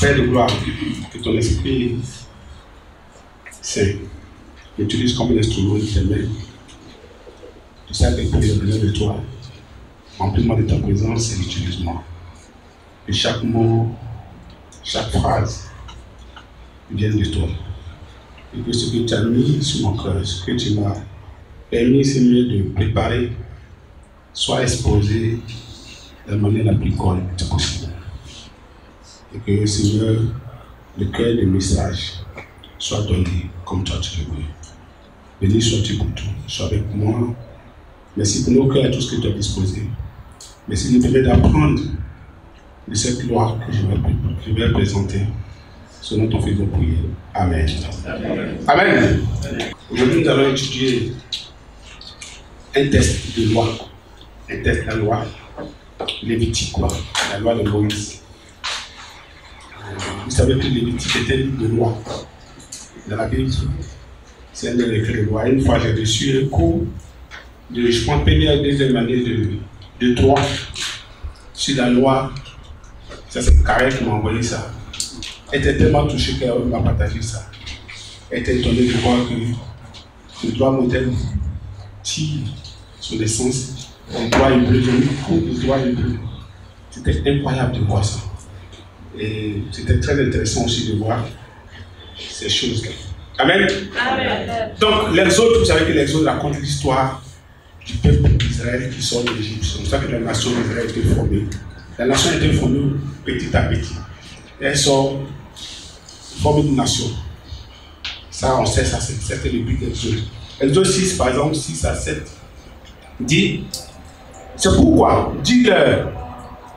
Père de gloire, que ton esprit saint m'utilise comme un instrument de tes mains. Tu sais que pour le bonheur de toi, remplis-moi de ta présence et utilise-moi. Et chaque mot, chaque phrase vienne de toi. Et que ce que tu as mis sur mon cœur, ce que tu m'as permis, Seigneur, de préparer, soit exposé de la manière la plus correcte possible. Et que, Seigneur, le cœur du message soit donné comme toi tu le veux. Béni sois-tu pour tout. Sois avec moi. Merci pour nos cœurs, tout ce que tu as disposé. Merci de nous permettre d'apprendre de cette loi que je vais présenter. Selon ton fils de prière. Amen. Amen. Amen. Aujourd'hui, nous allons étudier un test de loi. Un test de la loi lévitique, quoi. La loi de Moïse. Vous savez que Lévitique était un livre de loi. Dans la Bible, c'est un livre de loi. Une fois, j'ai reçu un cours de, je pense, première et deuxième année de droit sur la loi. Ça, c'est Karel qui m'a envoyé ça. Elle était tellement touchée qu'elle m'a partagé ça. Elle était étonnée de voir que le droit moderne tire sur l'essence du droit hébreu, du droit hébreu. C'était incroyable de voir ça. Et c'était très intéressant aussi de voir ces choses-là. Amen. Amen. Donc, l'Exode, vous savez que l'Exode raconte l'histoire du peuple d'Israël qui sort de l'Égypte. C'est comme ça que la nation d'Israël a été formée. La nation a été formée petit à petit. Et elle sort former une nation. Ça, on sait, ça, c'était le but d'Exode. Exode 6, par exemple, 6 à 7, dit, c'est pourquoi, dis-leur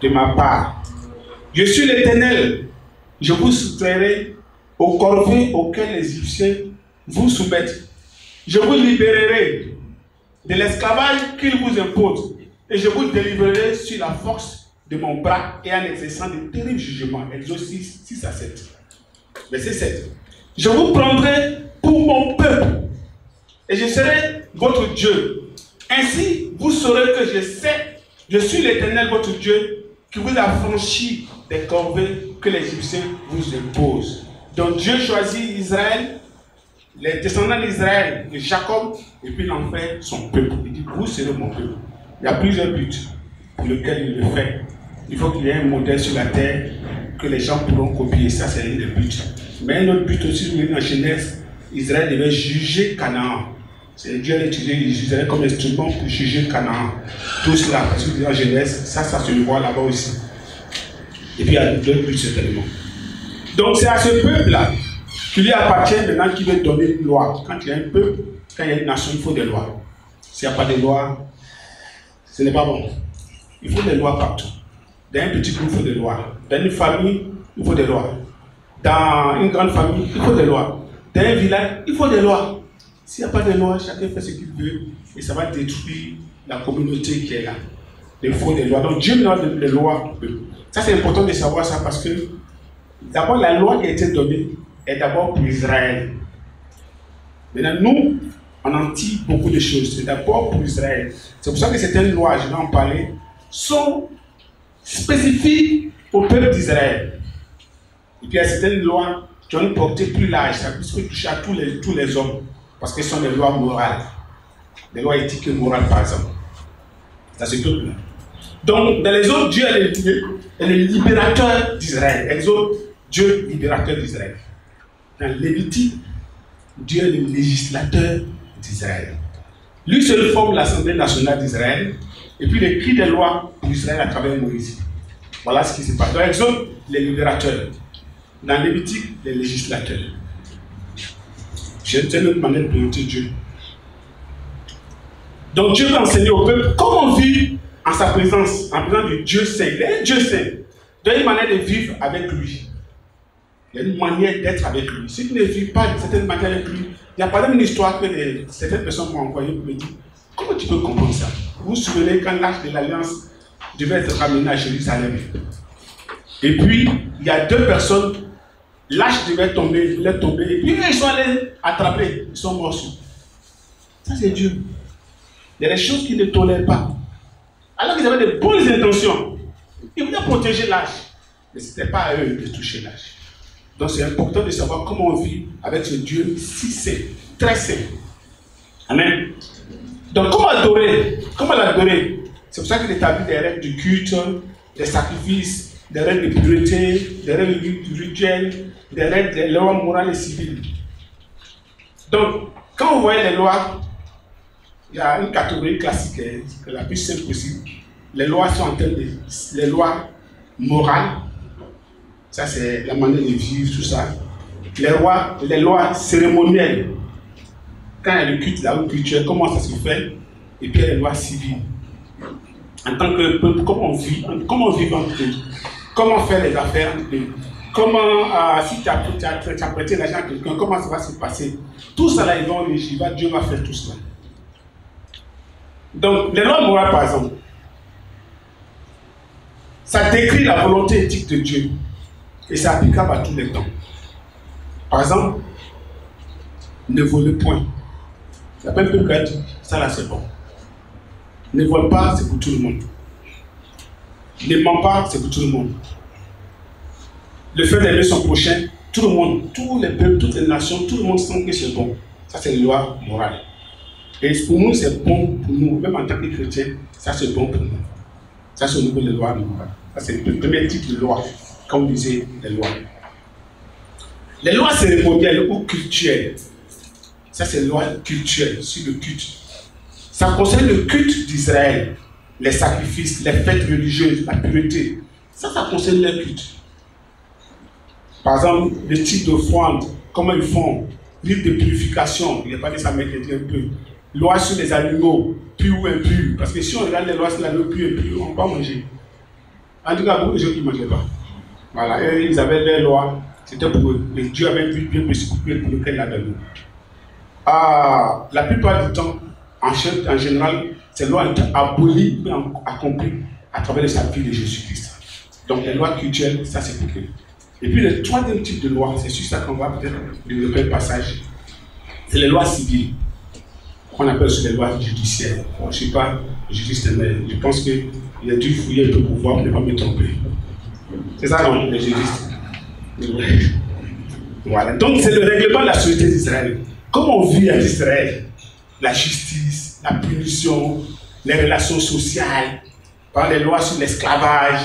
de ma part, je suis l'Éternel, je vous soustrairai aux corvées auxquelles les Égyptiens vous soumettent. Je vous libérerai de l'esclavage qu'ils vous imposent et je vous délivrerai sur la force de mon bras et en exerçant de terribles jugements. Exode 6, 6 à 7. Verset 7. Je vous prendrai pour mon peuple et je serai votre Dieu. Ainsi, vous saurez que je suis l'Éternel, votre Dieu, qui vous a franchi des corvées que les Égyptiens vous imposent. Donc Dieu choisit Israël, les descendants d'Israël, de Jacob, et puis il en fait son peuple. Il dit, vous serez mon peuple. Il y a plusieurs buts pour lesquels il le fait. Il faut qu'il y ait un modèle sur la terre que les gens pourront copier. Ça, c'est un des buts. Mais un autre but aussi, en Genèse, Israël devait juger Canaan. C'est Dieu a utilisé Israël comme instrument pour juger Canaan. Tout cela, parce que en Genèse, ça se voit là-bas aussi. Et puis il y a d'autres buts certainement. Donc c'est à ce peuple-là qu'il lui appartient maintenant qu'il veut donner une loi. Quand il y a un peuple, quand il y a une nation, il faut des lois. S'il n'y a pas de lois, ce n'est pas bon. Il faut des lois partout. Dans un petit groupe, il faut des lois. Dans une famille, il faut des lois. Dans une grande famille, il faut des lois. Dans un village, il faut des lois. S'il n'y a pas de lois, chacun fait ce qu'il veut et ça va détruire la communauté qui est là. Il faut des lois. Donc Dieu nous donne des lois. Ça, c'est important de savoir ça parce que d'abord, la loi qui a été donnée est d'abord pour Israël. Maintenant, nous, on en tire beaucoup de choses. C'est d'abord pour Israël. C'est pour ça que certaines lois, je vais en parler, sont spécifiques au peuple d'Israël. Et puis il y a certaines lois qui ont une portée plus large, ça peut toucher à tous les hommes, parce que ce sont des lois morales, des lois éthiques et morales par exemple. Ça c'est tout là. Donc dans les autres, Dieu est le libérateur d'Israël. Exode, Dieu libérateur d'Israël. Dans Lévitique, Dieu est le législateur d'Israël. Lui seul forme l'Assemblée nationale d'Israël et puis il écrit des lois pour Israël à travers Moïse. Voilà ce qui se passe. Dans Exode, les libérateurs. Dans Lévitique, les législateurs. J'ai une autre manière de présenter Dieu. Donc Dieu va enseigner au peuple comment vivre en sa présence, en présence du Dieu saint. Il est un Dieu saint. Il y a une manière de vivre avec lui. Il y a une manière d'être avec lui. Si tu ne vis pas de certaine manière avec lui, il y a par exemple une histoire que certaines personnes m'ont envoyée pour me dire, comment tu peux comprendre ça? Vous vous souvenez quand l'arche de l'Alliance devait être ramenée à Jérusalem. Et puis, il y a deux personnes, l'arche devait tomber, il voulait tomber, et puis ils sont allés attraper, ils sont morts. Ça c'est Dieu. Il y a des choses qu'il ne tolère pas. Alors qu'ils avaient de bonnes intentions. Ils voulaient protéger l'arche. Mais ce n'était pas à eux de toucher l'âge. Donc c'est important de savoir comment on vit avec ce Dieu si saint, très saint. Amen. Donc comment adorer? Comment l'adorer? C'est pour ça qu'il établit des règles de culte, des sacrifices, des règles de pureté, des règles rituelles, des règles des lois morales et civiles. Donc, quand vous voyez les lois, il y a une catégorie classique, la plus simple possible. Les lois sont en termes de les lois morales. Ça, c'est la manière de vivre, tout ça. Les lois cérémonielles. Quand il y a le culte, la haute culture, comment ça se fait? Et puis les lois civiles. En tant que peuple, comment on vit entre eux? Comment faire les affaires entre eux? Comment, si tu as prêté l'argent à quelqu'un, comment ça va se passer? Tout ça là, Dieu va faire tout cela. Donc, les lois morales, par exemple, ça décrit la volonté éthique de Dieu. Et c'est applicable à tous les temps. Par exemple, ne volez point. La même peuple a dit, ça là c'est bon. Ne vole pas, c'est pour tout le monde. Ne ment pas, c'est pour tout le monde. Le fait d'aimer son prochain, tout le monde, tous les peuples, toutes les nations, tout le monde sent que c'est bon. Ça c'est une loi morale. Et pour nous, c'est bon pour nous, même en tant que chrétiens, ça c'est bon pour nous. Ça c'est au niveau des lois morales. Ça c'est le premier type de loi, comme disait les lois. Les lois cérémonielles ou culturelles, ça c'est les lois culturelles sur le culte. Ça concerne le culte d'Israël, les sacrifices, les fêtes religieuses, la pureté. Ça concerne le culte. Par exemple, le type d'offrande, comment ils font, rite de purification, il n'y a pas que ça m'inquiète un peu. Loi sur les animaux, purs ou impurs. Parce que si on regarde les lois sur les animaux purs et impurs, on ne peut pas manger. En tout cas, beaucoup de gens qui ne mangeaient pas. Voilà, et ils avaient les lois, c'était pour eux. Et Dieu avait bien prescrit pour lequel il a donné. La plupart du temps, en général, ces lois ont été abolies et accomplies à travers le sacrifice de Jésus-Christ. Donc les lois culturelles, ça c'est pour eux. Et puis le troisième type de loi, c'est sur ça qu'on va peut-être développer le passage, c'est les lois civiles, qu'on appelle aussi les lois judiciaires. Je ne suis pas juriste, mais je pense qu'il a dû fouiller un peu pour voir, pour ne pas me tromper. C'est ça, non, les juristes. Voilà, donc c'est le règlement de la société d'Israël. Comment on vit à Israël? La justice, la punition, les relations sociales, par les lois sur l'esclavage,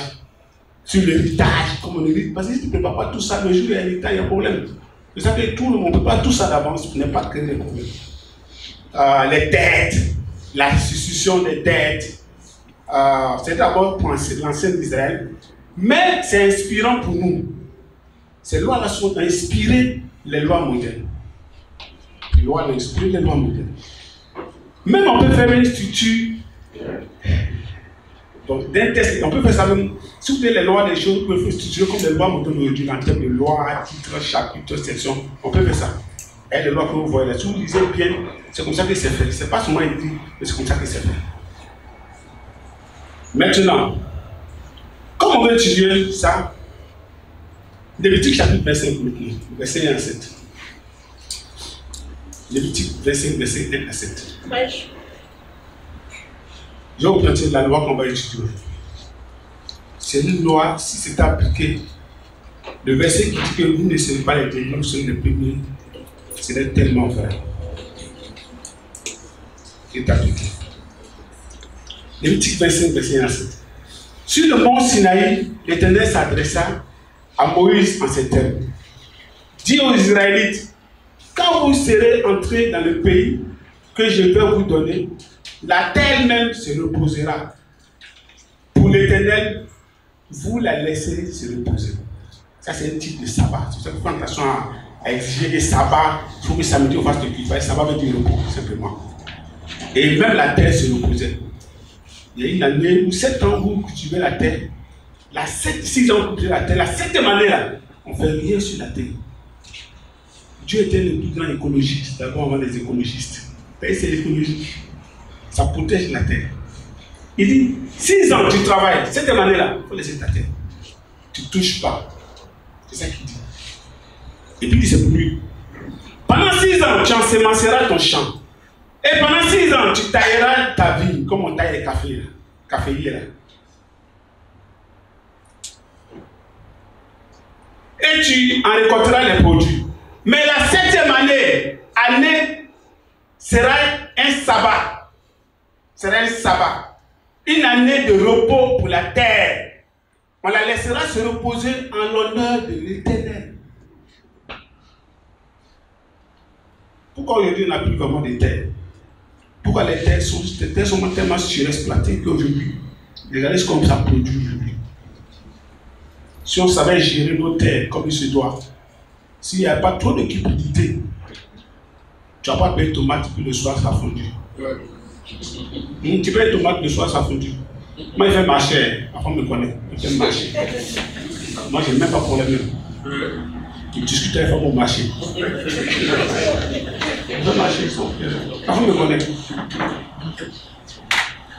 sur l'héritage, comme on hérite. Parce que si tu ne prépares pas tout ça, le jour où il y a l'héritage, il y a un problème. Vous savez, tout le monde ne peut pas tout ça d'avance pour ne pas créer des problèmes. Les dettes, la restitution des dettes, c'est d'abord pour l'ancien d'Israël, mais c'est inspirant pour nous. Ces lois-là sont inspirées les lois modernes. Les lois ont inspiré les lois modernes. Même on peut faire une structure. Donc, d'un test, on peut faire ça même. Si vous voulez les lois des choses, vous pouvez faire structurer comme les lois modernes aujourd'hui, en termes de lois, titres, chapitres, sections. On peut faire ça. Et les lois que vous voyez là, si vous lisez bien, c'est comme ça que c'est fait. Ce n'est pas seulement écrit, mais c'est comme ça que c'est fait. Maintenant, comme on veut étudier ça, Lévitique chapitre 25 maintenant, verset 1 à 7. Lévitique 25, verset 1 à 7. Je vais vous présenter la loi qu'on va étudier. C'est une loi, si c'est appliqué, le verset qui dit que vous ne serez pas les derniers, vous serez les premiers, c'est tellement vrai. C'est appliqué. Lévitique 25, verset 1 à 7. Sur le mont Sinaï, l'Éternel s'adressa à Moïse en ces termes. Dis aux Israélites, quand vous serez entrés dans le pays que je vais vous donner, la terre même se reposera. Pour l'Éternel, vous la laisserez se reposer. Ça, c'est un type de sabbat. C'est pour ça que quand attention à exiger des sabbats, il faut que samedi on fasse le culte. Le sabbat veut dire repos, simplement. Et même la terre se reposait. Il y a une année où 7 ans vous cultivez la terre. 6 ans vous cultivez la terre. La 7e année, là, on ne fait rien sur la terre. Dieu était le plus grand écologiste, d'abord avant les écologistes. C'est l'écologie. Ça protège la terre. Il dit, 6 ans tu travailles, 7e année-là, il faut laisser ta terre. Tu ne touches pas. C'est ça qu'il dit. Et puis il dit, c'est pour lui. Pendant 6 ans, tu ensemenceras ton champ. Et pendant 6 ans, tu tailleras ta vigne, comme on taille les caféiers là. et tu en récolteras les produits. Mais la 7e année sera un sabbat. Sera un sabbat. Une année de repos pour la terre. On la laissera se reposer en l'honneur de l'Éternel. Pourquoi aujourd'hui on n'a plus vraiment de terre? Pourquoi les terres sont tellement surexploitées qu'aujourd'hui, regardez comme ça produit aujourd'hui. Si on savait gérer nos terres comme il se doit, s'il n'y a pas trop de cupidité, tu ne vas pas payer tomates puis le soir ça fondu. Tu payes tomates le soir ça fondu. Moi il fait marcher, ma femme me connaît, il fait marcher. Moi je n'ai même pas de problème. Il discute avec mon marché. Il fait marcher, ma femme me connaît.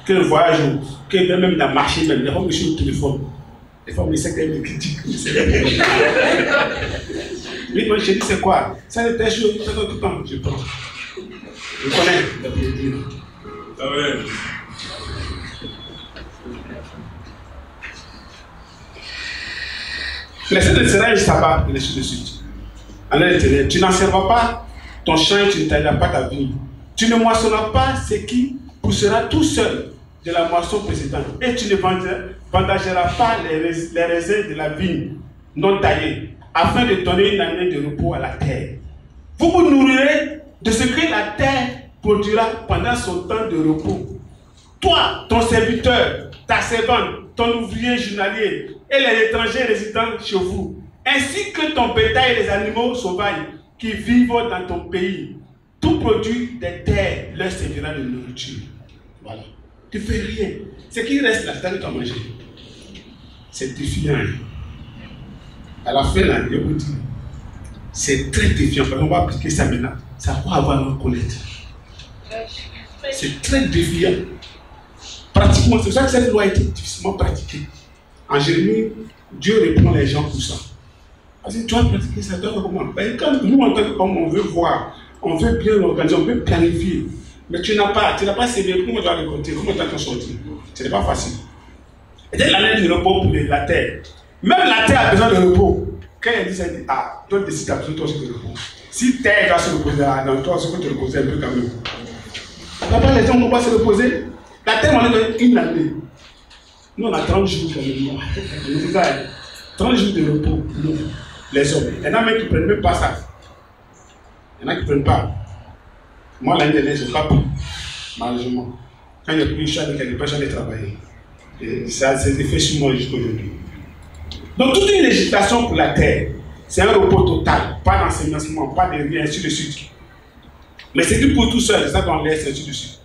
Que le voyage, que même dans le marché, même, les femmes me sur le téléphone. Les femmes me disent qu'elles me critiquent. Mais moi je dis c'est quoi? Ça c'est tes choses, c'est tout le temps. Je prends. Je connais les produits. Les sept sera un sabbat, et ainsi de suite. Alors, tu n'en servas pas ton champ et tu ne tailleras pas ta vigne. Tu ne moissonneras pas ce qui poussera tout seul de la moisson précédente. Et tu ne vendageras pas les raisins de la vigne non taillés, afin de donner une année de repos à la terre. Vous vous nourrirez de ce que la terre produira pendant son temps de repos. Toi, ton serviteur, ta servante, ton ouvrier journalier et les étrangers résidant chez vous, ainsi que ton bétail et les animaux sauvages qui vivent dans ton pays, tout produit des terres leur servira de nourriture. Voilà. Tu ne fais rien. Ce qui reste là, c'est que tu as mangé. C'est défiant. À la fin, là, je vous dis, c'est très défiant. On va appliquer ça maintenant. Ça va avoir une connaître. C'est très défiant. Pratiquement, c'est pour ça que cette loi a été difficilement pratiquée. En Jérémie, Dieu répond les gens pour ça. Parce que tu vas pratiquer ça, tu vas faire comment? Quand nous, en tant qu'homme, on veut voir, on veut bien l'organiser, on veut planifier. Mais tu n'as pas sévé, comment tu vas récolter, comment tu vas t'en sortir? Ce n'est pas facile. Et dès l'année de repos pour la terre, même la terre a besoin de repos. Quand elle dit ça, elle dit, ah, toi décides, tu as besoin toi aussi de repos. Si terre doit se reposer, dans toi, il faut te reposer un peu quand même. D'abord, les gens ne vont pas se reposer. La terre, on est dans une année. Nous, on a 30 jours quand même. 30 jours de repos, nous, les hommes. Il y en a même qui ne prennent même pas ça. Il y en a qui ne prennent pas. Moi, l'année dernière, je n'ai pas pris, malheureusement. Quand j'ai pris, je suis avec les personnes qui travailler. Et ça s'est fait sur moi jusqu'aujourd'hui. Donc, toute une législation pour la terre, c'est un repos total. Pas d'enseignement, pas de rien, ainsi de suite. Mais c'est que pour tout seul, c'est ça qu'on laisse, ainsi de suite.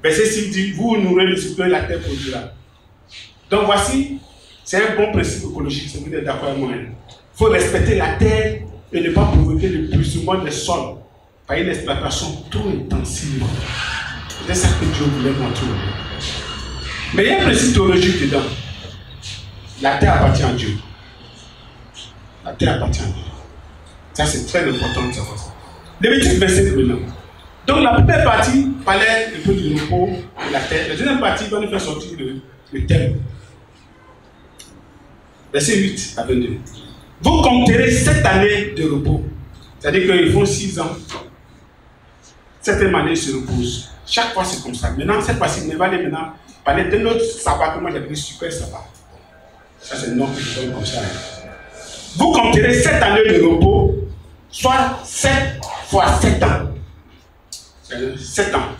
Verset 6 dit, vous nourrez le cycle et la terre produira. Donc voici, c'est un bon principe écologique, c'est vous êtes d'accord avec moi. Il faut respecter la terre et ne pas provoquer l'épuisement des sols par une exploitation trop intensive. C'est ça que Dieu voulait montrer. Mais il y a un principe théologique dedans. La terre appartient à Dieu. La terre appartient à Dieu. Ça c'est très important de savoir ça. Lévitique 27 maintenant. Donc la première partie parlait un peu du repos de la terre. La deuxième partie va nous faire sortir le thème. Verset 8 à 22. Vous compterez 7 années de repos. C'est-à-dire qu'ils font 6 ans. 7e année se repose. Chaque fois c'est comme ça. Maintenant, cette fois-ci, on va aller maintenant parler de notre sabbat que moi j'ai appelé super sabbat. Ça c'est le nom que je donne comme ça. Vous compterez 7 années de repos, soit 7 fois 7 ans. 7 ans.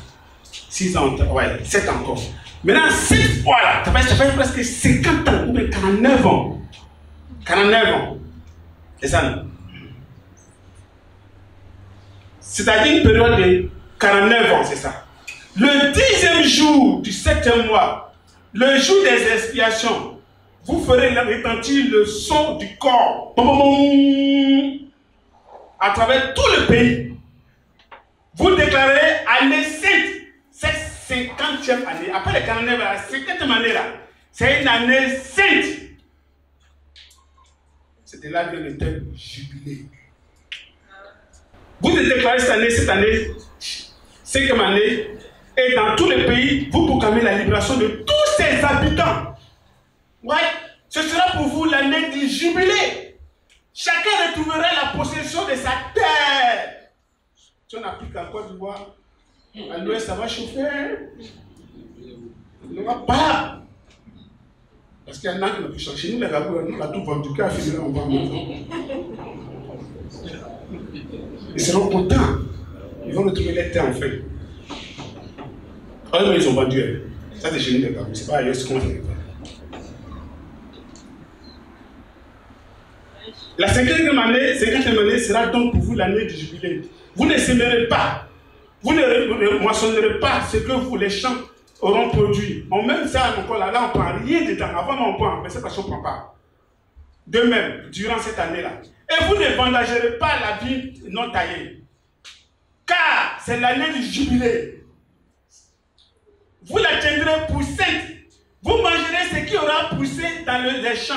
6 ans, ouais, 7 ans encore. Maintenant, 7 fois là, ça fait presque 50 ans, ou bien 49 ans. 49 ans. C'est ça, non? C'est-à-dire une période de 49 ans, c'est ça. Le 10e jour du 7e mois, le jour des expiations, vous ferez retentir le son du corps à travers tout le pays. Vous déclarez année sainte, cette 50e année. Après les 49 ans, la 50e année là, c'est une année sainte. C'était là que le thème jubilé. Vous déclarez cette année, 5e année, et dans tous les pays, vous proclamez la libération de tous ses habitants. Ouais, ce sera pour vous l'année du jubilé. Chacun production de sa terre. Si on applique en Côte d'Ivoire, à l'ouest, ça va chauffer. On ne va pas. Parce qu'il y en a qui n'ont pu changer. Nous, les Gabouins, nous, on a tout vendu. Quand on finira, on va manger. Ils seront contents. Ils vont retrouver les terres en fait. Alors, ils ont vendu. Ça, c'est chez nous, les Gabouins. C'est pas ailleurs ce qu'on fait. La 50e année sera donc pour vous l'année du jubilé. Vous ne sèmerez pas. Vous ne moissonnerez pas ce que vous, les champs, auront produit. On met ça encore là, on ne prend rien dedans. Avant, on prend, mais c'est parce qu'on ne prend pas. De même, durant cette année-là. Et vous ne vendagerez pas la vigne non taillée. Car c'est l'année du jubilé. Vous la tiendrez pour sainte. Vous mangerez ce qui aura poussé dans les champs.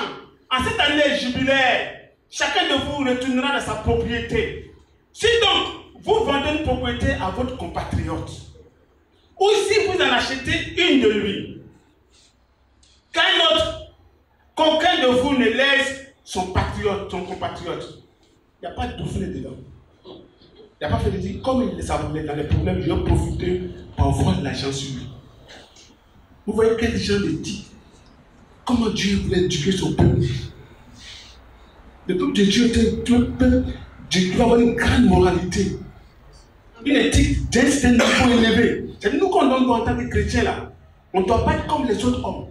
En cette année jubilaire, chacun de vous retournera dans sa propriété. Si donc, vous vendez une propriété à votre compatriote, ou si vous en achetez une de lui, qu'aucun de vous ne laisse son compatriote, il n'y a pas de dauphiné dedans. Il n'y a pas fait de dire, comme il les a voulu dans les problèmes, je vais profiter pour avoir l'argent sur lui. Vous voyez quel genre de dit, comment Dieu voulait éduquer son peuple. Le peuple de Dieu était un peuple, Dieu doit avoir une grande moralité. Une éthique d'un niveau élevé. C'est nous qu'on donne en tant que chrétiens là. On ne doit pas être comme les autres hommes.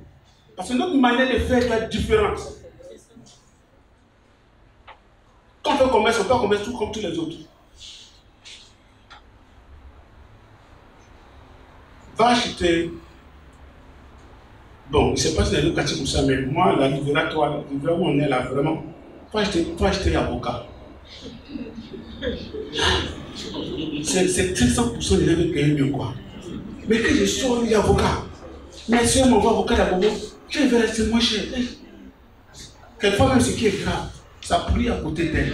Parce que notre manière de faire doit être différente. Quand on fait commerce, on peut commercer tout comme tous les autres. Va acheter. Bon, je ne sais pas si c'est le quartier comme ça, mais moi, la libératoire, où on est là, vraiment, faut acheter avocat. C'est 300% des gens qui payent mieux quoi. Mais que je sois un avocat, mais si on m'envoie avocat d'abord, je vais rester moins cher. Quelquefois même ce qui est grave, ça pourrit à côté d'elle.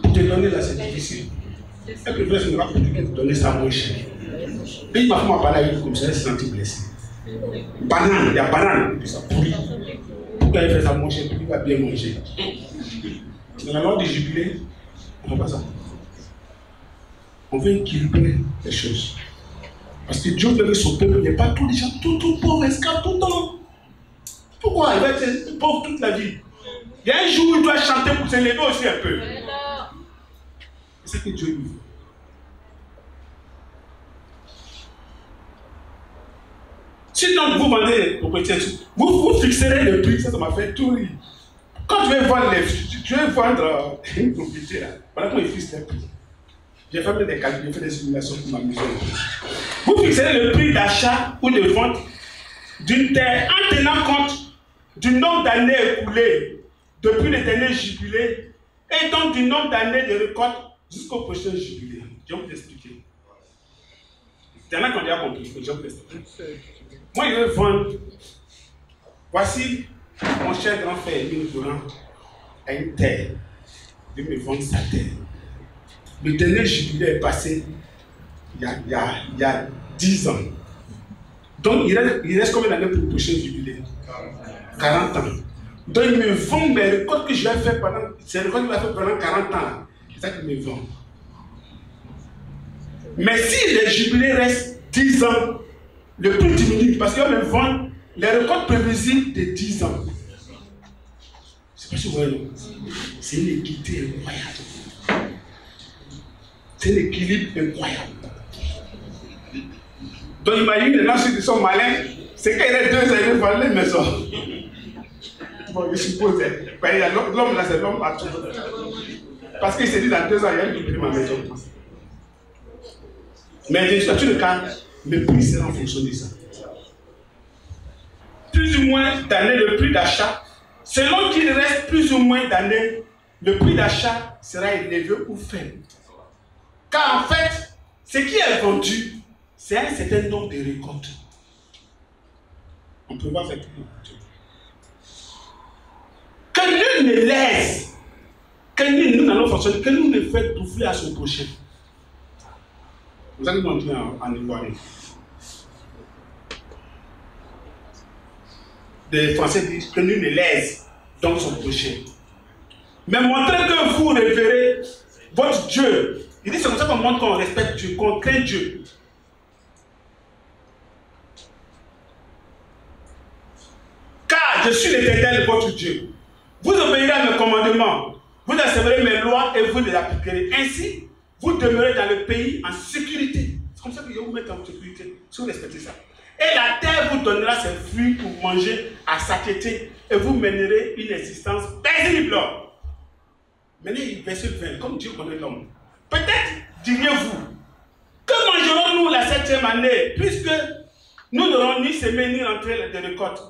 Pour te donner là, c'est difficile. Elle préfère se mettre pour te donner ça moins cher. Et il m'a fait parler avec lui comme ça, elle s'est sentie blessée. Banane, il y a banane, et puis ça pourrit. Pourquoi il fait ça moins cher, puis il va bien manger. Dans la loi du jubilé, on ne fait pas ça. On veut équilibrer les choses. Parce que Dieu veut que son peuple n'est pas tous les gens, tout pauvre, esclave, tout le temps. Pourquoi il va être pauvre toute la vie? Il y a un jour où il doit chanter pour se lever aussi un peu. C'est ce que Dieu lui veut. Si donc vous vendez les propriétés, vous fixerez le prix, ça m'a fait tout rire. Quand tu veux vendre une propriété, là, voilà comment ils fixent les prix. J'ai fait des calculs, j'ai fait des simulations pour m'amuser. Vous fixerez le prix d'achat ou de vente d'une terre en tenant compte du nombre d'années écoulées depuis le dernier jubilé et donc du nombre d'années de récolte jusqu'au prochain jubilé. Je vais vous expliquer. Il y en a qui ont déjà compris, je vais vous expliquer. Moi, je vais vendre. Voici mon cher grand frère Emile Gourand à une terre. Je vais me vendre sa terre. Le dernier jubilé est passé il y a 10 ans. Donc, il reste combien d'années pour le prochain jubilé? 40 ans. Donc, il me vend mes récoltes que je vais faire pendant. C'est récoltes qu'il va faire pendant 40 ans. C'est ça qu'il me vend. Mais si le jubilé reste 10 ans, le prix diminue parce qu'on me vend les récoltes prévisibles de 10 ans. Je ne sais pas si vous voyez. C'est une équité incroyable. C'est un équilibre incroyable. Donc imagine les gens qui sont malins, c'est qu'il y a 2 ans, ils vont vendre les maisons. Bon, je suppose. L'homme là, c'est l'homme à tout. Parce qu'il s'est dit dans 2 ans, il y a une ma maison. Mais dans tous les cas, le prix sera en fonction de ça. Plus ou moins d'années, le prix d'achat, selon qu'il reste plus ou moins d'années, le prix d'achat sera élevé ou faible. Car en fait, ce qui est vendu, c'est un certain nombre de récoltes. On peut voir avec nous. Que nul ne laisse, que nul, nous n'allons fonctionner, que nous ne fait souffler à son prochain. Vous allez montrer en ivoirien. Les Français disent que nul ne laisse donc son prochain. Mais montrez que vous révérez votre Dieu. Il dit c'est comme ça qu'on montre qu'on respecte Dieu, qu'on craint Dieu. Car je suis l'Éternel, votre Dieu. Vous obéirez à mes commandements, vous accepterez mes lois et vous les appliquerez. Ainsi, vous demeurez dans le pays en sécurité. C'est comme ça que je vais vous mettre en sécurité, si vous respectez ça. Et la terre vous donnera ses fruits pour manger à satiété et vous mènerez une existence paisible. Maintenant, verset 20, comme Dieu connaît l'homme. Peut-être diriez-vous, que mangerons-nous la 7e année, puisque nous n'aurons ni semé ni rentré de récolte.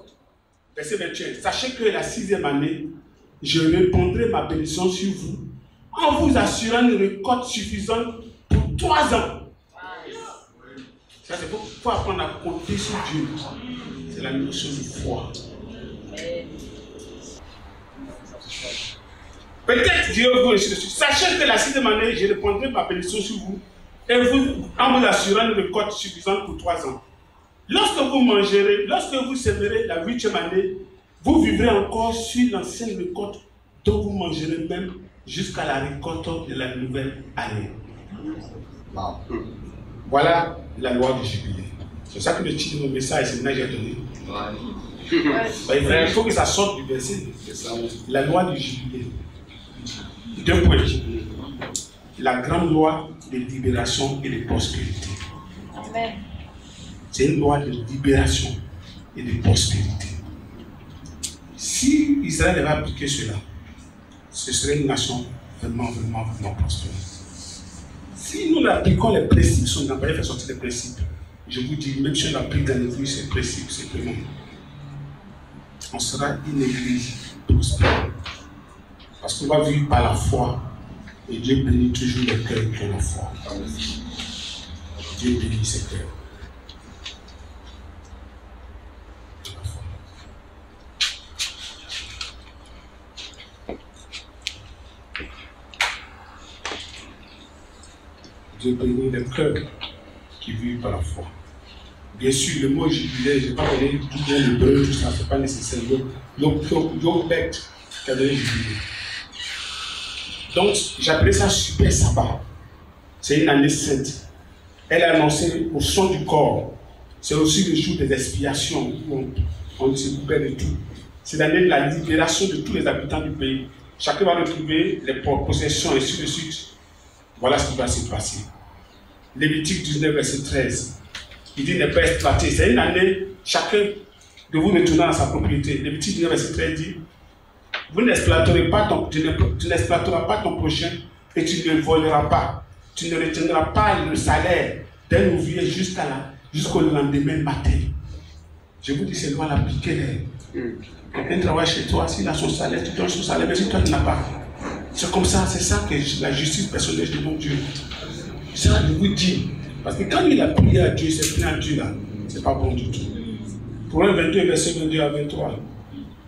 Verset 21, sachez que la 6e année, je répandrai ma bénédiction sur vous, en vous assurant une récolte suffisante pour 3 ans. Ça, c'est pour apprendre à compter sur Dieu. C'est la notion de foi. Peut-être direz-vous ainsi de suite. Sachez que la 6e année, je répandrai ma bénédiction sur vous, et vous, en vous assurant une récolte suffisante pour 3 ans. Lorsque vous mangerez, lorsque vous sèmerez la 8e année, vous vivrez encore sur l'ancienne récolte dont vous mangerez même jusqu'à la récolte de la nouvelle année. Voilà la loi du jubilé. C'est ça que le titre de mon message, c'est que j'ai donné. Il faut que ça sorte du verset. La loi du jubilé. 2 points. La grande loi de libération et de prospérité. Amen. C'est une loi de libération et de prospérité. Si Israël avait appliqué cela, ce serait une nation vraiment prospère. Si nous appliquons les principes, si on n'a pas fait sortir les principes, je vous dis, même si on applique dans l'église ces principes, simplement, on sera une église prospère. Parce qu'on va vivre par la foi. Et Dieu bénit toujours les cœurs qui ont la foi. Dieu bénit ses cœurs. Dieu bénit les cœurs qui vivent par la foi. Bien sûr, le mot jubilé, je n'ai pas donné tout bien le beurre, tout ça, ce n'est pas nécessaire. L'objet qui a donné jubilé. Donc, j'appelais ça super sabbat. C'est une année sainte. Elle est annoncée au son du corps. C'est aussi le jour des expiations où on se libère de tout. C'est l'année de la libération de tous les habitants du pays. Chacun va retrouver les possessions et ainsi de suite. Voilà ce qui va se passer. Lévitique 19, verset 13. Il dit ne pas exploiter. C'est une année, chacun de vous retourner dans sa propriété. Lévitique 19, verset 13 dit vous n'exploiteras pas ton prochain et tu ne voleras pas. Tu ne retiendras pas le salaire d'un ouvrier jusqu'au lendemain matin. Je vous dis, c'est loin l'appliquer. Quelqu'un travaille chez toi, s'il a son salaire, tu donnes son salaire, mais si toi tu n'as pas. C'est comme ça, c'est ça que la justice personnelle de mon Dieu. Ça, je vous dis. Parce que quand il a prié à Dieu, c'est prié à Dieu là, c'est pas bon du tout. Proverbe 22, verset 22 à 23.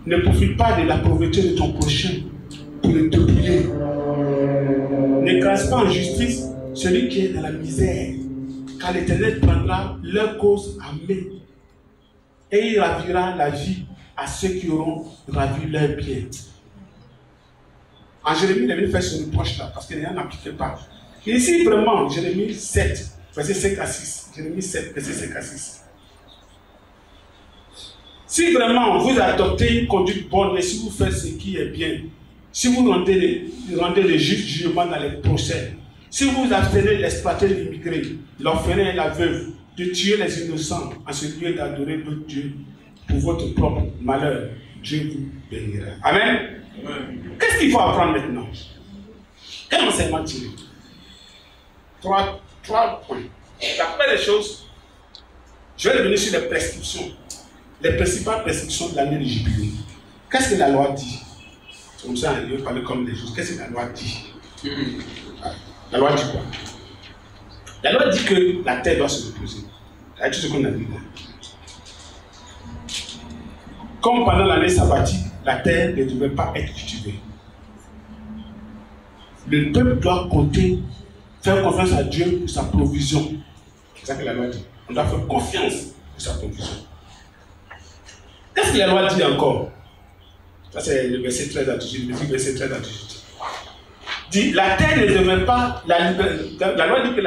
Ne profite pas de la pauvreté de ton prochain pour le dépouiller. N'écrase pas en justice celui qui est dans la misère, car l'Éternel prendra leur cause à main et il ravira la vie à ceux qui auront ravi leur bien. En Jérémie, il avait fait ce reproche-là parce qu'il n'en appliquait pas. Et ici, vraiment, Jérémie 7, verset 5 à 6. Jérémie 7, verset 5 à 6. Si vraiment vous adoptez une conduite bonne et si vous faites ce qui est bien, si vous rendez les justes jugements dans les procès, si vous abstenez d'exploiter l'immigré, l'orphelin et la veuve, de tuer les innocents en ce lieu d'adorer d'autres dieux pour votre propre malheur, Dieu vous bénira. Amen. Qu'est-ce qu'il faut apprendre maintenant? Quel enseignement tirer? Trois points. La première des choses, je vais revenir sur les prescriptions. Les principales prescriptions de l'année de jubilé. Qu'est-ce que la loi dit? C'est comme ça, je vais parler comme des choses. Qu'est-ce que la loi dit? La loi dit quoi? La loi dit que la terre doit se reposer. C'est tout ce qu'on a dit là. Comme pendant l'année sabbatique, la terre ne devait pas être cultivée. Le peuple doit compter, faire confiance à Dieu pour sa provision. C'est ça que la loi dit. On doit faire confiance pour sa provision. Qu'est-ce que la loi dit encore? Ça c'est le verset 13 à 18. Le verset 13 à 18. dit la terre ne devrait pas, la loi dit que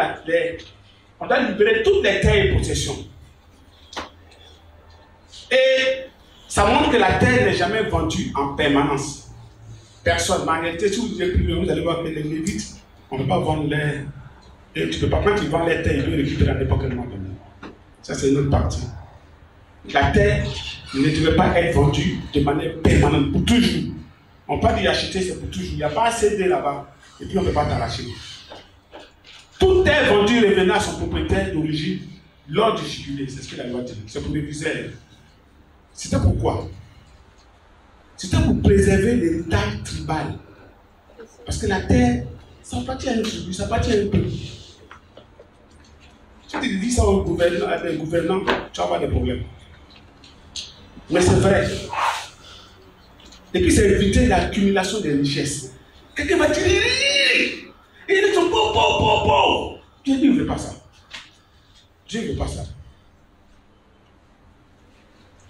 on doit libérer toutes les terres et possessions. Et ça montre que la terre n'est jamais vendue en permanence. Personne. En réalité, si vous allez voir que les Lévites, on ne peut pas vendre les. Et tu ne peux pas, quand tu vends les terres, ils peuvent récupérer à n'importe quel moment donné. Ça, c'est une autre partie. La terre ne devait pas être vendue de manière permanente, pour toujours. On peut dire acheter, c'est pour toujours. Il n'y a pas assez de là-bas, et puis on ne peut pas t'arracher. Toute terre vendue revenait à son propriétaire d'origine lors du jubilé. C'est ce que la loi dit. C'est pour les visères. C'était pourquoi? C'était pour préserver l'héritage tribal. Parce que la terre, ça appartient à une tribu, ça appartient à un peuple. Si tu dis ça aux gouvernants, tu vas avoir des problèmes. Mais c'est vrai. Et puis c'est éviter l'accumulation des richesses. Quelqu'un va dire, et ils sont pauvres. Dieu ne veut pas ça. Dieu ne veut pas ça.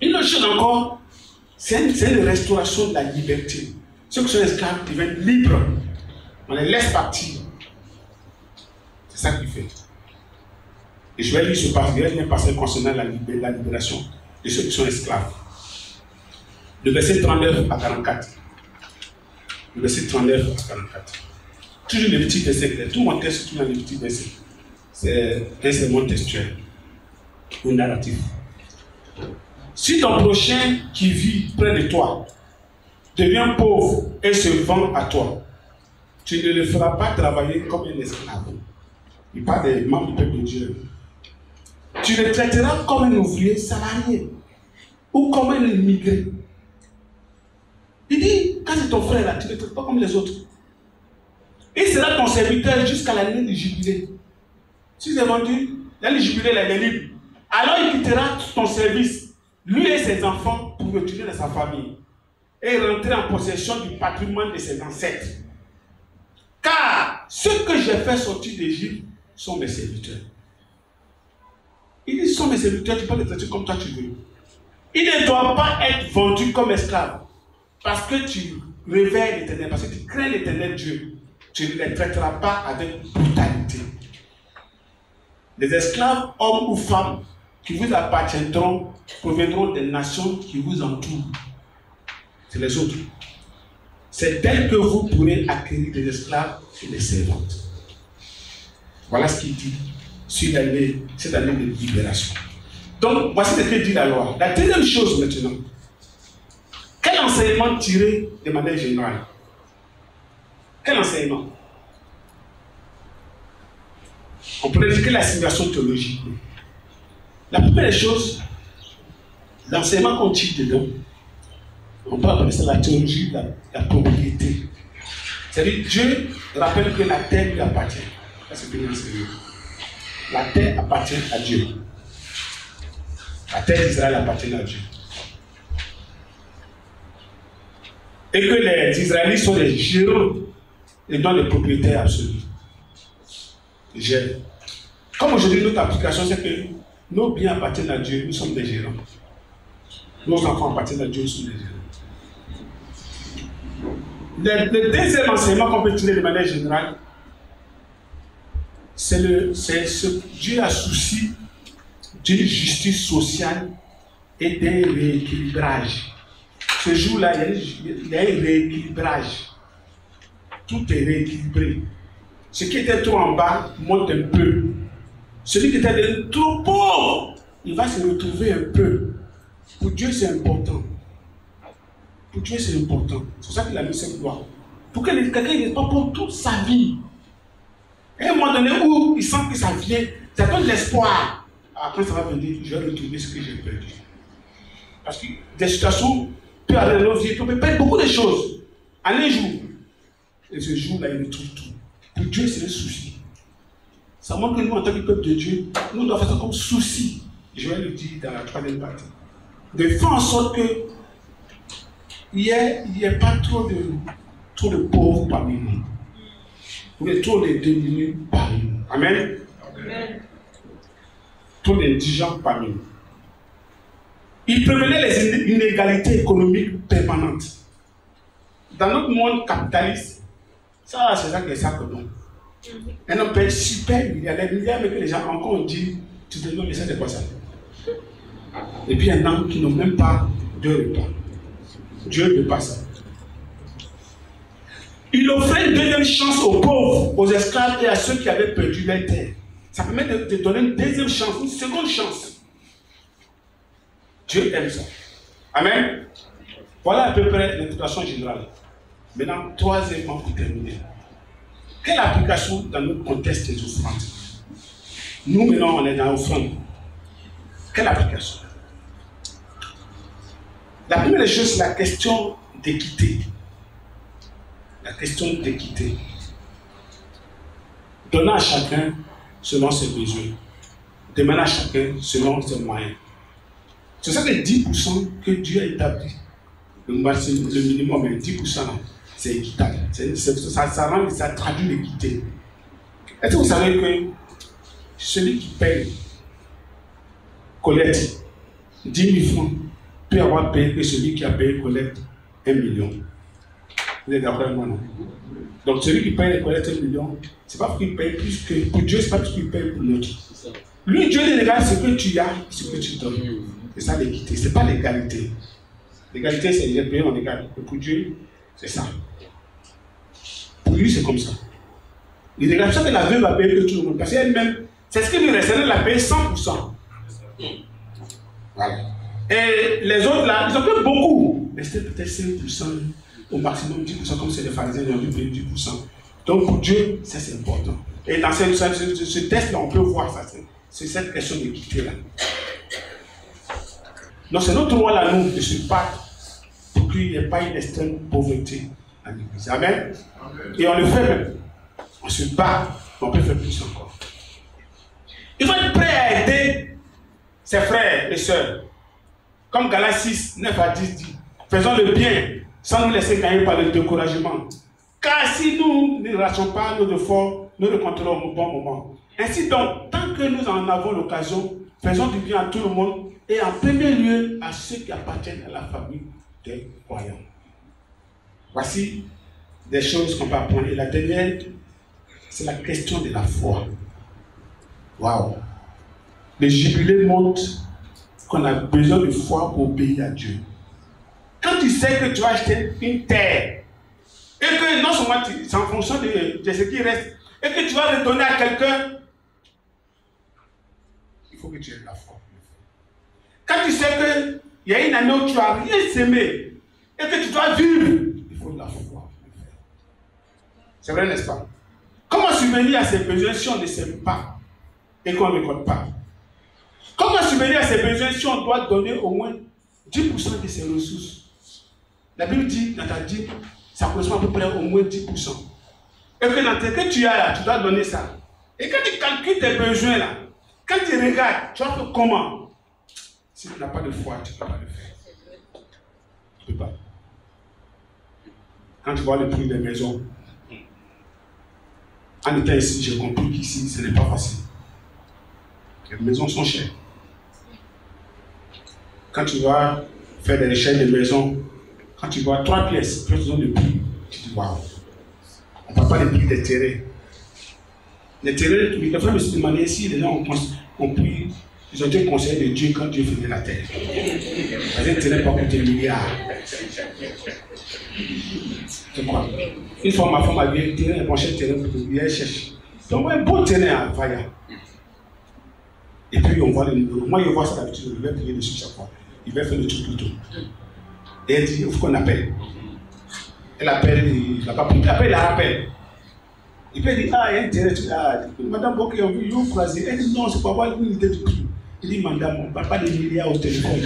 Une autre chose encore, c'est une restauration de la liberté. Ceux qui sont esclaves deviennent libres. On les laisse partir. C'est ça qu'il fait. Et je vais lire ce passage concernant la libération de ceux qui sont esclaves. Le verset 39 à 44. Le verset 39 à 44. Toujours les petits versets. Tout mon texte, tout dans les petits versets. C'est un sermon textuel. Ou narratif. Si ton prochain qui vit près de toi devient pauvre et se vend à toi, tu ne le feras pas travailler comme un esclave. Il parle des membres du peuple de Dieu. Tu le traiteras comme un ouvrier salarié ou comme un immigré. Il dit, quand c'est ton frère là, tu ne le traites pas comme les autres. Il sera ton serviteur jusqu'à l'année du jubilé. Si c'est vendu, l'année du jubilé, il est libre. Alors il quittera ton service, lui et ses enfants, pour retourner dans sa famille et rentrer en possession du patrimoine de ses ancêtres. Car ceux que j'ai fait sortir d'Égypte sont mes serviteurs. Il dit, ce sont mes serviteurs, tu peux les traiter comme toi tu veux. Il ne doit pas être vendu comme esclave. Parce que tu réveilles l'Éternel, parce que tu crains l'Éternel Dieu. Tu ne les traiteras pas avec brutalité. Les esclaves, hommes ou femmes, qui vous appartiendront, proviendront des nations qui vous entourent. C'est les autres. C'est d'elles que vous pourrez acquérir des esclaves et des servantes. Voilà ce qu'il dit sur cette année de libération. Donc, voici ce que dit la loi. La deuxième chose maintenant. Quel enseignement tirer de manière générale? Quel enseignement? On pourrait dire que l'assimilation théologique. La première chose, l'enseignement qu'on tire dedans, on peut appeler ça la théologie de la propriété. C'est-à-dire, Dieu rappelle que la terre lui appartient. Ça, c'est bien enseigné. La terre appartient à Dieu. La terre d'Israël appartient à Dieu. Et que les Israélites sont les gérants et non les propriétaires absolus. Comme aujourd'hui, notre application, c'est que nos biens appartiennent à Dieu, nous sommes des gérants. Nos enfants appartiennent à Dieu, nous sommes des gérants. Le deuxième enseignement qu'on peut tirer de manière générale, c'est Dieu a souci d'une justice sociale et d'un rééquilibrage. Ce jour-là, il y a un rééquilibrage. Tout est rééquilibré. Ce qui était trop en bas monte un peu. Celui qui était trop pauvre, il va se retrouver un peu. Pour Dieu, c'est important. Pour Dieu, c'est important. C'est pour ça qu'il a mis cette loi. Pour que quelqu'un n'est pas pauvre toute sa vie. Et à un moment donné où il sent que ça vient, ça donne l'espoir. Après, ça va venir, je vais retrouver ce que j'ai perdu. Parce que des situations peuvent aller dans nos vies, peuvent perdre beaucoup de choses. En un jour. Et ce jour-là, il retrouve tout. Pour Dieu, c'est un souci. Ça montre que nous, en tant que peuple de Dieu, nous devons faire ça comme souci. Je vais le dire dans la troisième partie. De faire en sorte que il n'y ait pas trop de pauvres parmi nous. Ou trop de démunis parmi nous. Amen. Amen. Trop d'indigents parmi nous. Il prévenait les inégalités économiques permanentes. Dans notre monde capitaliste, Ça, c'est ça que ça que non. Un homme paye super milliards, les milliards, mais que les gens encore disent, tu te demandes, mais ça c'est quoi ça? Et puis un homme qui n'a même pas de repas. Dieu ne veut pas ça. Il offrait une deuxième chance aux pauvres, aux esclaves et à ceux qui avaient perdu leur terre. Ça permet de donner une deuxième chance, une seconde chance. Dieu aime ça. Amen. Voilà à peu près l'introduction générale. Maintenant, troisièmement, pour terminer. Quelle application dans notre contexte des offrandes? Nous, maintenant, on est dans l'offrande. Quelle application? La première des choses, c'est la question d'équité. La question d'équité. Donnant à chacun selon ses besoins. Demandant à chacun selon ses moyens. C'est ça que 10% que Dieu a établi. Le minimum est 10%. C'est équitable. Ça traduit l'équité. Est-ce que vous savez que celui qui paye collecte 10 000 francs peut avoir payé que celui qui a payé collecte 1 million? Vous êtes d'accord avec moi, non? Donc celui qui paye les collectes 1 million, c'est pas parce qu'il paye plus que pour Dieu, c'est pas parce qu'il paye pour l'autre. Lui, Dieu ne regarde ce que tu as, ce que tu donnes. C'est ça l'équité, c'est pas l'égalité. L'égalité, c'est les payés en égal. Et pour Dieu, c'est ça. Pour lui, c'est comme ça. Il regarde ça que la veuve va payer que tout le monde. Parce qu'elle-même, c'est ce qu'il lui reste, elle a payé 100%. Voilà. Et les autres là, ils ont payé beaucoup. Mais c'était peut-être 5%, au maximum 10%, comme c'est les pharisiens, ils ont dû payer 10%. Donc pour Dieu, ça c'est important. Et dans ce test-là, on peut voir ça. C'est cette question d'équité-là. Donc c'est notre rôle à nous de se battre pour qu'il n'y ait pas une extrême pauvreté à l'église. Amen. Et on le fait même. On se bat, mais on peut faire plus encore. Il faut être prêt à aider ses frères et sœurs. Comme Galates 6, 9 à 10 dit, faisons le bien sans nous laisser gagner par le découragement. Car si nous ne lâchons pas nos efforts, nous le contrôlons au bon moment. Ainsi donc, tant que nous en avons l'occasion, faisons du bien à tout le monde et en premier lieu à ceux qui appartiennent à la famille des croyants. Voici des choses qu'on peut apprendre. Et la dernière, c'est la question de la foi. Waouh! Le jubilé montre qu'on a besoin de foi pour obéir à Dieu. Quand tu sais que tu vas acheter une terre, et que non seulement c'est en fonction de ce qui reste, et que tu vas le donner à quelqu'un, il faut que tu aies de la foi. Quand tu sais qu'il y a une année où tu n'as rien semé, et que tu dois vivre, il faut de la foi. C'est vrai, n'est-ce pas? Comment subvenir à ses besoins si on ne sème pas et qu'on ne récolte pas? Comment subvenir à ses besoins si on doit donner au moins 10% de ses ressources? La Bible dit, dans ta dîme, ça correspond à peu près au moins 10%. Et que dans ce que tu as là, tu dois donner ça. Et quand tu calcules tes besoins là, quand tu regardes, tu vas faire comment? Si tu n'as pas de foi, tu ne peux pas le faire. Tu ne peux pas. Quand tu vois le prix des maisons, en étant ici, j'ai compris qu'ici, ce n'est pas facile. Les maisons sont chères. Quand tu vas faire des recherches de maisons, quand tu vois 3 pièces, plus de prix, tu dis waouh. On ne parle pas des prix des terrains. Les terrains, les femmes se demandaient si les gens ont pris, ils ont été conseillés de Dieu quand Dieu faisait la terre. Parce que les terrains pas coûté milliards. C'est quoi? Une fois ma femme a vu un terrain, elle penchait le terrain pour lui, elle cherche. Donc un beau terrain à Vaya. Et puis on voit le numéro. Moi je vois ça d'habitude, je vais payer dessus chaque fois. Il va faire le truc plutôt. Et elle dit, il faut qu'on appelle. Elle appelle, il n'a pas pris. Après, il la rappelle. Et puis, elle dit, ah, il y a un terrain. Ah, Madame Bokeh, on veut vous croiser. Elle dit, non, c'est pas avoir une idée du prix. Il dit, Madame, on ne parle pas des milliards au téléphone.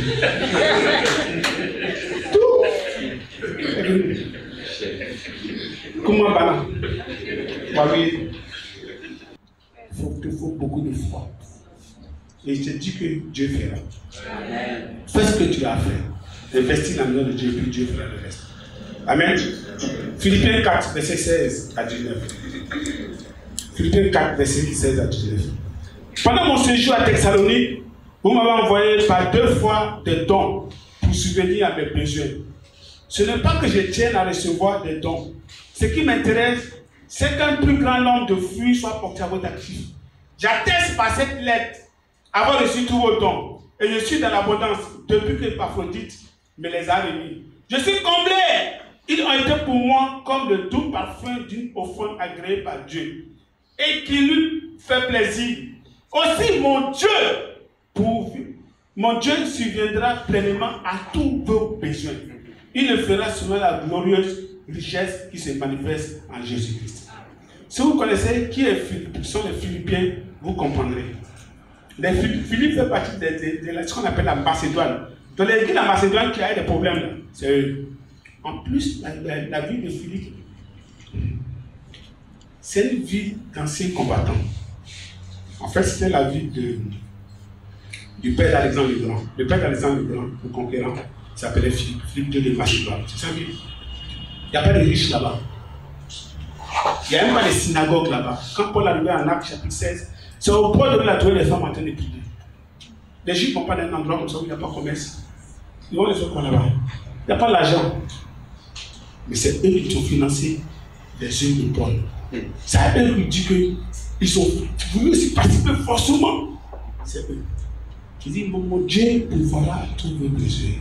Tout. Comment va? Oui. Il faut beaucoup de foi. Et je te dis que Dieu fera. Fais ce que tu as fait. Investis dans la maison de Dieu, puis Dieu fera le reste. Amen. Philippiens 4, verset 16 à 19. Philippiens 4, verset 16 à 19. Pendant mon séjour à Thessalonique, vous m'avez envoyé par 2 fois des dons pour subvenir à mes besoins. Ce n'est pas que je tienne à recevoir des dons. Ce qui m'intéresse, c'est qu'un plus grand nombre de fruits soit porté à votre actif. J'atteste par cette lettre avoir reçu tous vos dons. Et je suis dans l'abondance depuis que Épaphrodite me les a remis. Je suis comblé. Ils ont été pour moi comme le doux parfum d'une offrande agréée par Dieu et qui lui fait plaisir. Aussi mon Dieu subviendra pleinement à tous vos besoins. Il le fera selon la glorieuse richesse qui se manifeste en Jésus-Christ. Si vous connaissez qui sont les Philippiens, vous comprendrez. Philippe fait partie de ce qu'on appelle la Macédoine. Dans l'église de la Macédoine qui a des problèmes, c'est eux. En plus, la vie de Philippe, c'est une vie d'ancien combattant. En fait, c'était la vie du père d'Alexandre le Grand. Le père d'Alexandre le Grand, le conquérant, s'appelait Philippe II de Macédoine. C'est sa vie. Il n'y a pas de riches là-bas. Il n'y a même pas de synagogue là-bas. Quand Paul arrivait en Actes chapitre 16, c'est au point de la trouver les femmes en train de prier. Les Juifs n'ont pas d'un endroit comme ça où il n'y a pas de commerce. Ils vont les faire quoi là-bas? Il n'y a pas d'argent. Mais c'est eux qui ont financé les œuvres de Paul. C'est à eux qui disent qu'ils ont voulu aussi participer forcément. C'est eux. Qui disent mon Dieu pourvoira tous vos besoins.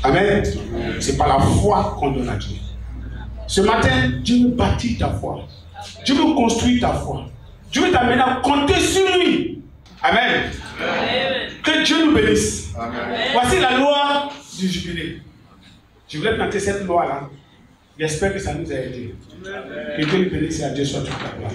Amen. C'est par la foi qu'on donne à Dieu. Ce matin, Dieu veut bâtir ta foi. Dieu veut construire ta foi. Dieu veut t'amener à compter sur lui. Amen. Amen. Que Dieu nous bénisse. Amen. Voici la loi du jubilé. Je voulais planter cette loi-là. J'espère que ça nous a aidé. Que Dieu nous bénisse et à Dieu soit toute la gloire.